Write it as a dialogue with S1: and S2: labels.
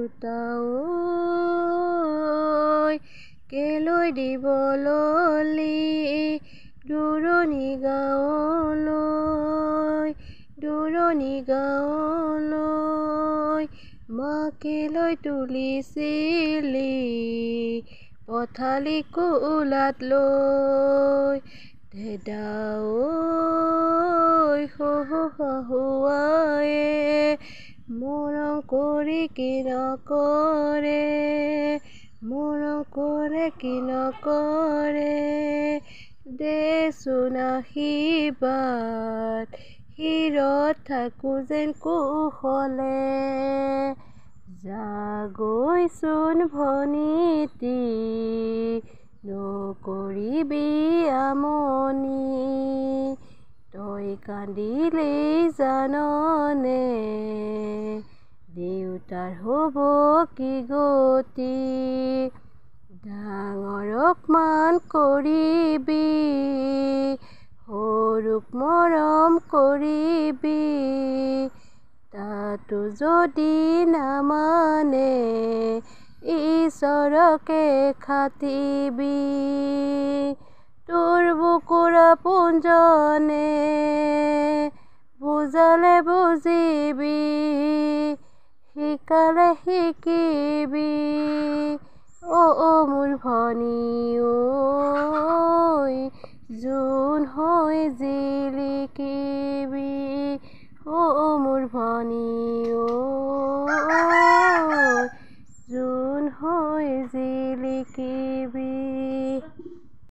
S1: দেউতা ঐ কেলৈ দিব ললি দূৰণি গাঁৱলৈ মাকেলৈ তুলিছিলি পঠালি কোলাত লৈ দেউতা ঐ শাহুৱায়ে মৰম কৰি কি নকৰে দেচোন আশীৰ্বাদ শিৰত থাকো যেন কুশলে যাগৈচোন ভনীতি নকৰিবি আমনি তই কান্দিলেই জাননে দেউতাৰ হ'ব কি গতি ডাঙৰক মান কৰিবি সৰুক মৰম কৰিবি তাতো যদি নামানে ঈশ্বৰকে খাটিবি তোৰ বুকুৰ আপোনজনে বুজালে বুজিবি শিকালে শিকিবি মোৰ ভনী ঐ জোন হৈ জিলিকিবি মোৰ ভনী ঐ জোন হৈ জিলিকিবি।